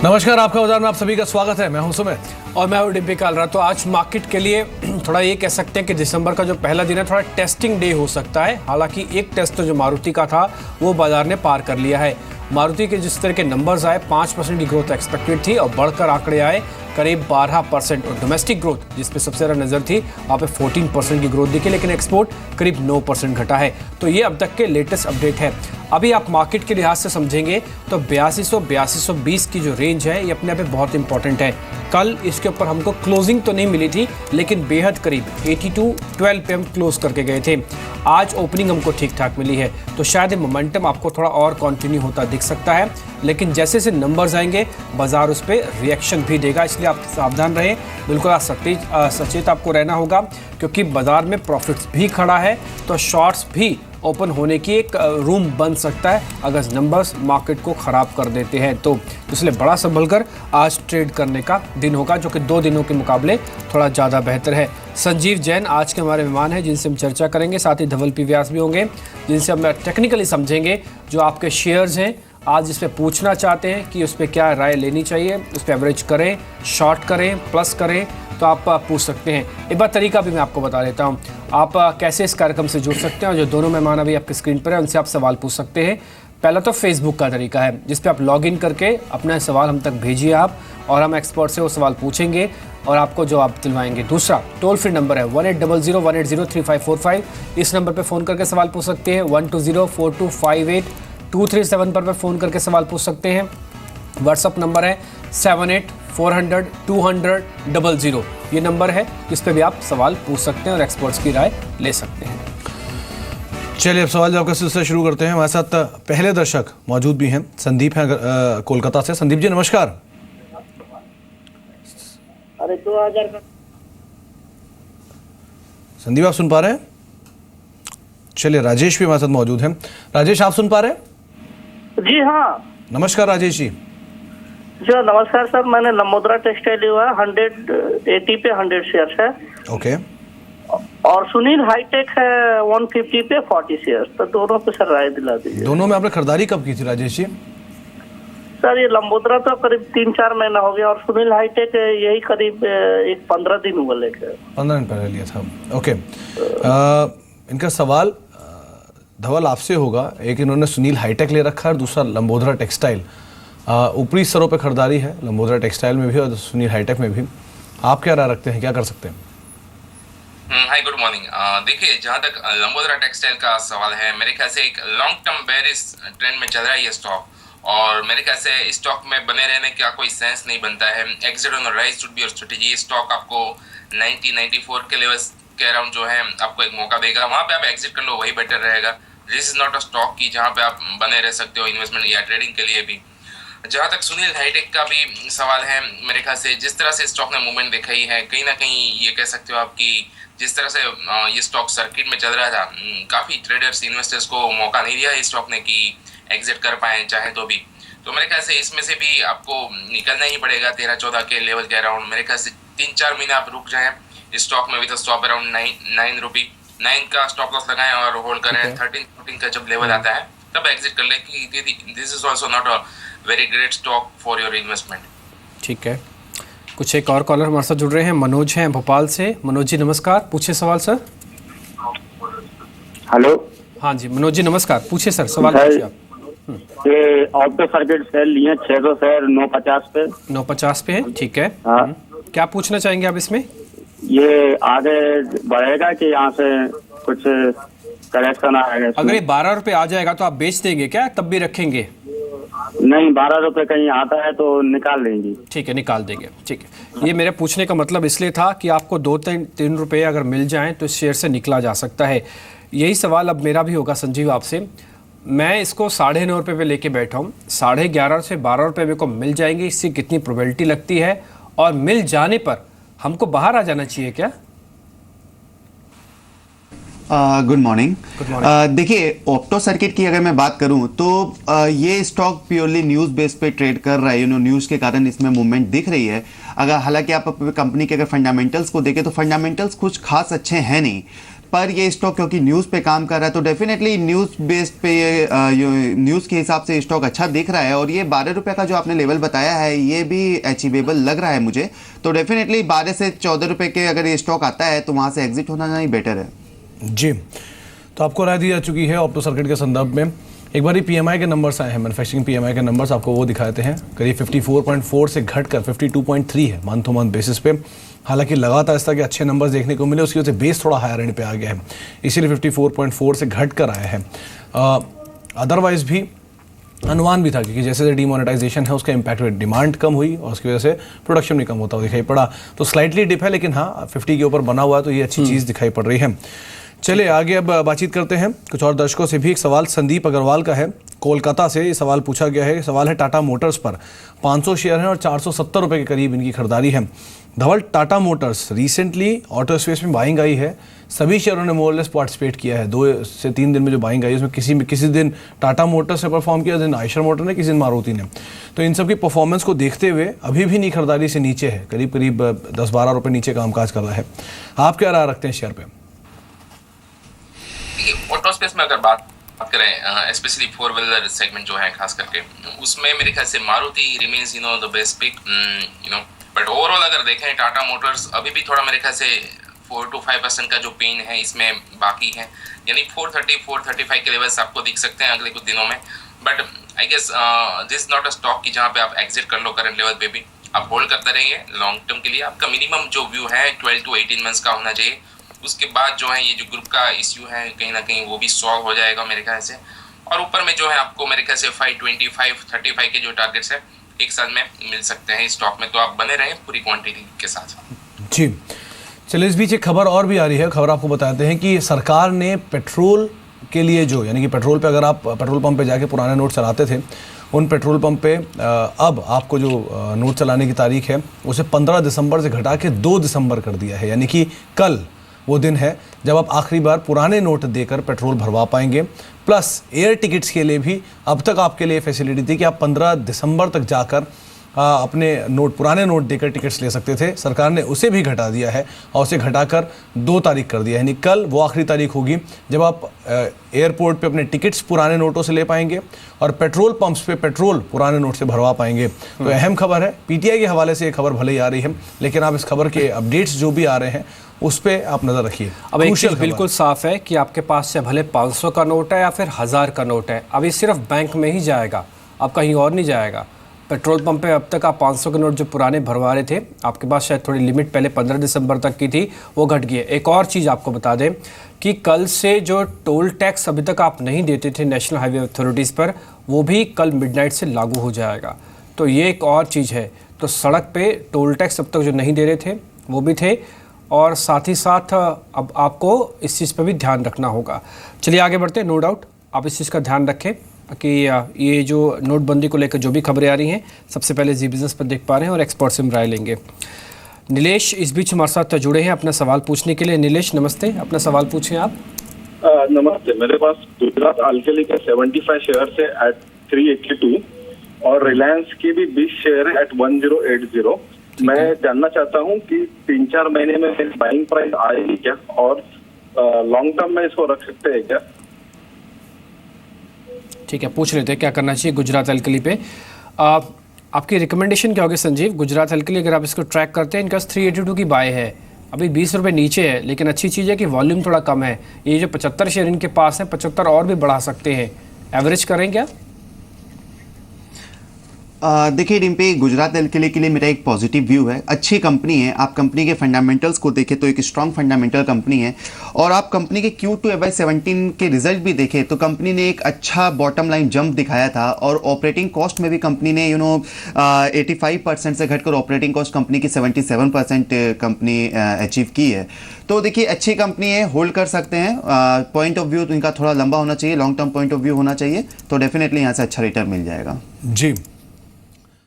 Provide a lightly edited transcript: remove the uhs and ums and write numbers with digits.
नमस्कार, आपका बाजार में आप सभी का स्वागत है। मैं हूं सुमित और मैं हूं डिम्पी कालरा। तो आज मार्केट के लिए थोड़ा ये कह सकते हैं कि दिसंबर का जो पहला दिन है थोड़ा टेस्टिंग डे हो सकता है। हालांकि एक टेस्ट तो जो मारुति का था वो बाजार ने पार कर लिया है। मारुति के जिस तरह के नंबर्स आए 5% की ग्रोथ एक्सपेक्टेड थी और बढ़कर आंकड़े आए करीब 12%। और डोमेस्टिक ग्रोथ जिस पे सबसे ज़्यादा नज़र थी वहाँ पे 14% की ग्रोथ दिखी, लेकिन एक्सपोर्ट करीब 9% घटा है। तो ये अब तक के लेटेस्ट अपडेट है। अभी आप मार्केट के लिहाज से समझेंगे तो 8200-8220 की जो रेंज है ये अपने आप में बहुत इंपॉर्टेंट है। कल इसके ऊपर हमको क्लोजिंग तो नहीं मिली थी, लेकिन बेहद करीब 82-12 पे हम क्लोज करके गए थे। आज ओपनिंग हमको ठीक ठाक मिली है, तो शायद मोमेंटम आपको थोड़ा और कंटिन्यू होता दिख सकता है। लेकिन जैसे जैसे नंबर्स आएंगे बाजार उस पर रिएक्शन भी देगा, इसलिए आप सावधान रहें। बिल्कुल आज सचेत आपको रहना होगा, क्योंकि बाजार में प्रॉफिट्स भी खड़ा है, तो शॉर्ट्स भी ओपन होने की एक रूम बन सकता है अगर नंबर्स मार्केट को ख़राब कर देते हैं। तो इसलिए बड़ा संभल कर आज ट्रेड करने का दिन होगा, जो कि 2 दिनों के मुकाबले थोड़ा ज़्यादा बेहतर है। संजीव जैन आज के हमारे मेहमान हैं, जिनसे हम चर्चा करेंगे। साथ ही धवल पी व्यास भी होंगे, जिनसे हम टेक्निकली समझेंगे जो आपके शेयर्स हैं आज इस पर पूछना चाहते हैं कि उस पर क्या राय लेनी चाहिए, उस पर एवरेज करें, शॉर्ट करें, प्लस करें, तो आप पूछ सकते हैं। एक बार तरीका भी मैं आपको बता देता हूं, आप कैसे इस कार्यक्रम से जुड़ सकते हैं। और जो दोनों मेहमान अभी आपके स्क्रीन पर हैं उनसे आप सवाल पूछ सकते हैं। पहला तो फेसबुक का तरीका है, जिस पे आप लॉगिन करके अपना सवाल हम तक भेजिए आप, और हम एक्सपर्ट से वो सवाल पूछेंगे और आपको जवाब दिलवाएंगे। दूसरा टोल फ्री नंबर है 1800-180-3545। इस नंबर पर फ़ोन करके सवाल पूछ सकते हैं। 120-4258-237 पर फ़ोन करके सवाल पूछ सकते हैं। व्हाट्सअप नंबर है 78-400-200-00। ये नंबर है, इस पे भी आप सवाल पूछ सकते हैं और एक्सपर्ट्स की राय ले सकते हैं। चलिए अब सवाल जवाब का सिलसिला शुरू करते हैं। हमारे साथ पहले दर्शक मौजूद भी हैं, संदीप हैं कोलकाता से। संदीप जी नमस्कार। अरे 2000 का संदीप आप सुन पा रहे हैं? चलिए राजेश भी हमारे साथ मौजूद हैं। राजेश आप सुन पा रहे हैं? जी हाँ, नमस्कार राजेश जी। जी नमस्कार सर। मैंने लंबोदरा टेक्सटाइल लिया है, 180 पे 100 शेयर्स है। ओके। और सुनील हाईटेक है 150 पे 40 शेयर्स। तो दोनों पे सर राय दिला दीजिए। दोनों में आपने खरीदारी कब की थी राजेश जी? सर ये लंबोदरा तो करीब 3-4 महीना हो गया, और सुनील हाईटेक यही करीब 15 दिन हुआ लेके। 15 दिन पहले लिया था। ओके। इनका सवाल धवल आपसे होगा। एक इन्होंने सुनील हाईटेक ले रखा है और दूसरा लंबोदरा टेक्सटाइल। ऊपरी स्तरों पे खरीदारी है लंबोदरा टेक्सटाइल में भी और सुनील हाईटेक में भी। आप क्या राय रखते हैं, क्या कर सकते हैं? Hi good morning. देखिए, जहाँ तक लंबोदरा टेक्सटाइल का सवाल है, मेरे ख्याल से एक लॉन्ग टर्म बेयरिश ट्रेंड में चल रहा है ये स्टॉक, और मेरे ख्याल से स्टॉक में बने रहने का कोई सेंस नहीं बनता है। Exit on rise should be your strategy. ये स्टॉक आपको 90-94 के लेवल्स के अराउंड जो है आपको एक मौका देगा, वहाँ पे आप एग्जिट कर लो, वही बेटर रहेगा। This is not a stock की जहाँ पे आप बने रह सकते हो इन्वेस्टमेंट या ट्रेडिंग के लिए भी। जहाँ तक सुनील हाईटेक का भी सवाल है, मेरे ख्याल से जिस तरह से स्टॉक ने मूवमेंट दिखाई है, कहीं ना कहीं ये कह सकते हो आप कि जिस तरह से ये स्टॉक सर्किट में चल रहा था, काफ़ी ट्रेडर्स इन्वेस्टर्स को मौका नहीं दिया इस स्टॉक ने कि एग्जिट कर पाए चाहे तो भी। तो मेरे ख्याल से इसमें से भी आपको निकलना ही पड़ेगा 13-14 के लेवल के अराउंड। मेरे ख्याल से 3-4 महीने आप रुक जाएं इस स्टॉक में, विद स्टॉप अराउंड 9 रुपी 9 का स्टॉप लॉस लगाएं और होल्ड करें। 13-14 का जब लेवल आता है तब एग्जिट कर ले कि this is also not a very great stock for your investment. ठीक है, कुछ एक और कॉलर हमारे साथ जुड़ रहे हैं। मनोज हैं भोपाल से। मनोज जी नमस्कार, पूछिए सवाल सर। हेलो। हाँ जी मनोज जी नमस्कार, पूछिए सर, सवाल पूछिए आप। ये ऑटो सर्किट सेल लिए 600 शेयर 950 पे। 950 पे है, ठीक है। हाँ। क्या पूछना चाहेंगे आप इसमें? ये आगे बढ़ेगा कि यहाँ से कुछ करेक्शन आएगा? अगर ये 12 रुपये आ जाएगा तो आप बेच देंगे क्या, तब भी रखेंगे? नहीं, 12 रुपए कहीं आता है तो निकाल लेंगे। ठीक है, निकाल देंगे। ठीक है, ये मेरे पूछने का मतलब इसलिए था कि आपको 2-3 रुपये अगर मिल जाएं तो इस शेयर से निकला जा सकता है। यही सवाल अब मेरा भी होगा संजीव आपसे। मैं इसको 9.5 रुपये पे लेके बैठा हूँ। 11.5 से 12 रुपये मेरे को मिल जाएंगे, इससे कितनी प्रोबेबिलिटी लगती है? और मिल जाने पर हमको बाहर आ जाना चाहिए क्या? Good morning. देखिए, ऑप्टो सर्किट की अगर मैं बात करूं तो ये स्टॉक प्योरली न्यूज़ बेस पे ट्रेड कर रहा है। न्यूज़ के कारण इसमें मूवमेंट दिख रही है। अगर हालांकि आप कंपनी के अगर फंडामेंटल्स को देखें तो फंडामेंटल्स कुछ खास अच्छे हैं नहीं। पर ये स्टॉक क्योंकि न्यूज़ पे काम कर रहा है तो डेफिनेटली न्यूज़ बेस्ड पे न्यूज़ के हिसाब से स्टॉक अच्छा दिख रहा है। और ये 12 रुपये का जो आपने लेवल बताया है ये भी अचीवेबल लग रहा है मुझे। तो डेफिनेटली 12 से 14 रुपये के अगर ये स्टॉक आता है तो वहाँ से एग्जिट होना नहीं बेटर है। जी, तो आपको राय दी जा चुकी है ऑप्टो सर्किट के संदर्भ में। एक बार पीएमआई के नंबर्स आए हैं, मैन्युफैक्चरिंग पीएमआई के नंबर्स आपको वो दिखाते हैं। करीब 54.4 से घटकर 52.3 है मंथ टू मंथ बेसिस पे। हालांकि लगातार इस तरह के अच्छे नंबर्स देखने को मिले, उसकी वजह से बेस थोड़ा हायर एंड पे आ गया है, इसीलिए 54.4 से घट कर आया है। अदरवाइज भी अनुमान भी था क्योंकि जैसे जैसे डिमोनेटाइजेशन है उसका इम्पैक्ट डिमांड कम हुई और उसकी वजह से प्रोडक्शन भी कम होता हुआ दिखाई पड़ा। तो स्लाइटली डिप है, लेकिन हाँ 50 के ऊपर बना हुआ है तो ये अच्छी चीज़ दिखाई पड़ रही है। चलिए आगे अब बातचीत करते हैं कुछ और दर्शकों से भी। एक सवाल संदीप अग्रवाल का है कोलकाता से। ये सवाल पूछा गया है, सवाल है टाटा मोटर्स पर 500 शेयर हैं और 470 रुपये के करीब इनकी खरीदारी है। Dhaval, Tata Motors recently auto space में बाइंग आई है, सभी शेयरों ने मोरलेस पार्टिसिपेट किया है। 2 से 3 दिन में जो बाइंग आई उसमें किसी दिन टाटा मोटर्स ने परफॉर्म किया, दिन आयशर मोटर ने, किसी दिन मारुति ने। तो इन सब की परफॉर्मेंस को देखते हुए अभी भी नहीं खरीदारी से नीचे है, करीब करीब 10-12 रुपये नीचे कामकाज कर रहा है। आप क्या राय रखते हैं शेयर पे? ऑटो स्पेस में अगर बात करें स्पेशली 4 व्हीलर सेगमेंट जो है खास करके, उसमें मेरे ख्याल से Maruti remains the best pick but overall अगर देखें टाटा मोटर्स अभी भी थोड़ा मेरे ख्याल से 4 to 5% का जो पेन है इसमें बाकी है, यानी 430-435 के लेवल्स आपको दिख सकते हैं अगले कुछ दिनों में। But I guess this not a stock की जहाँ पे आप एग्जिट कर लो करंट लेवल पे भी, आप होल्ड करते रहिए लॉन्ग टर्म के लिए। आपका मिनिमम जो व्यू है 12 to 18 मंथ्स का होना चाहिए। उसके बाद जो है ये जो ग्रुप का इश्यू है कहीं ना कहीं वो भी सॉल्व हो जाएगा मेरे ख्याल से। और ऊपर में जो है आपको मेरे ख्याल से 525-35 के जो टारगेट्स है एक साल में मिल सकते हैं इस स्टॉक में, तो आप बने रहें पूरी क्वांटिटी के साथ। जी चलिए, इस बीच एक खबर और भी आ रही है। खबर आपको बताते हैं कि सरकार ने पेट्रोल के लिए जो यानी कि पेट्रोल पे अगर आप पेट्रोल पंप पे जाके पुराने नोट चलाते थे, उन पेट्रोल पंप पे अब आपको जो नोट चलाने की तारीख है उसे 15 दिसंबर से घटा के 2 दिसंबर कर दिया है। यानी कि कल वो दिन है जब आप आखिरी बार पुराने नोट देकर पेट्रोल भरवा पाएंगे। प्लस एयर टिकट्स के लिए भी अब तक आपके लिए फैसिलिटी थी कि आप 15 दिसंबर तक जाकर अपने पुराने नोट देकर टिकट्स ले सकते थे। सरकार ने उसे भी घटा दिया है और उसे घटाकर 2 तारीख कर दिया है। यानी कल वो आखिरी तारीख होगी जब आप एयरपोर्ट पे अपने टिकट्स पुराने नोटों से ले पाएंगे और पेट्रोल पंप्स पे पेट्रोल पुराने नोट से भरवा पाएंगे। तो अहम खबर है, पीटीआई के हवाले से ये खबर भले ही आ रही है, लेकिन आप इस खबर के अपडेट्स जो भी आ रहे हैं उस पर आप नज़र रखिए। अब एक चीज़ बिल्कुल साफ है कि आपके पास से भले 500 का नोट है या फिर 1000 का नोट है, अब ये सिर्फ बैंक में ही जाएगा, अब कहीं और नहीं जाएगा। पेट्रोल पंप पे अब तक आप 500 के नोट जो पुराने भरवा रहे थे, आपके पास शायद थोड़ी लिमिट पहले 15 दिसंबर तक की थी, वो घट गई है। एक और चीज़ आपको बता दें कि कल से जो टोल टैक्स अभी तक आप नहीं देते थे नेशनल हाईवे अथॉरिटीज़ पर, वो भी कल मिडनाइट से लागू हो जाएगा। तो ये एक और चीज़ है। तो सड़क पे टोल टैक्स अब तक जो नहीं दे रहे थे वो भी थे, और साथ ही साथ अब आपको इस चीज़ पर भी ध्यान रखना होगा। चलिए आगे बढ़ते हैं। नो डाउट आप इस चीज़ का ध्यान रखें कि ये जो नोटबंदी को लेकर जो भी खबरें आ रही हैं सबसे पहले जी बिज़नेस पर देख पा रहे हैं और एक्सपर्ट से हम राय लेंगे। नीलेश इस बीच हमारे साथ जुड़े हैं अपना सवाल पूछने के लिए। नीलेश नमस्ते, अपना सवाल पूछें आप। नमस्ते, मेरे पास गुजरात अल्केली के 75 शेयर है एट 382 और रिलायंस के भी 20 शेयर है एट 1080। मैं जानना चाहता हूं कि 3-4 महीने में बाइंग प्राइस आएगी क्या और लॉन्ग टर्म में इसको रख सकते हैं क्या? ठीक है, पूछ लेते हैं क्या करना चाहिए गुजरात अल्कली पे। आपकी रिकमेंडेशन क्या होगी संजीव? गुजरात अल्कली अगर आप इसको ट्रैक करते हैं, इनका 382 की बाय है, अभी 20 रुपये नीचे है, लेकिन अच्छी चीज़ है कि वॉल्यूम थोड़ा कम है। ये जो 75 शेयर इनके पास हैं, 75 और भी बढ़ा सकते हैं, एवरेज करें क्या? देखिए डिम्पी, गुजरात अल्केली के लिए मेरा एक पॉजिटिव व्यू है। अच्छी कंपनी है, आप कंपनी के फंडामेंटल्स को देखें तो एक स्ट्रॉन्ग फंडामेंटल कंपनी है, और आप कंपनी के Q2 FY17 के रिजल्ट भी देखें तो कंपनी ने एक अच्छा बॉटम लाइन जंप दिखाया था, और ऑपरेटिंग कॉस्ट में भी कंपनी ने 85% से घटकर ऑपरेटिंग कॉस्ट कंपनी की 77% कंपनी अचीव की है। तो देखिए अच्छी कंपनी है, होल्ड कर सकते हैं। पॉइंट ऑफ व्यू तो इनका थोड़ा लंबा होना चाहिए, long term point of view होना चाहिए, तो डेफिनेटली यहाँ से अच्छा रिटर्न मिल जाएगा। जी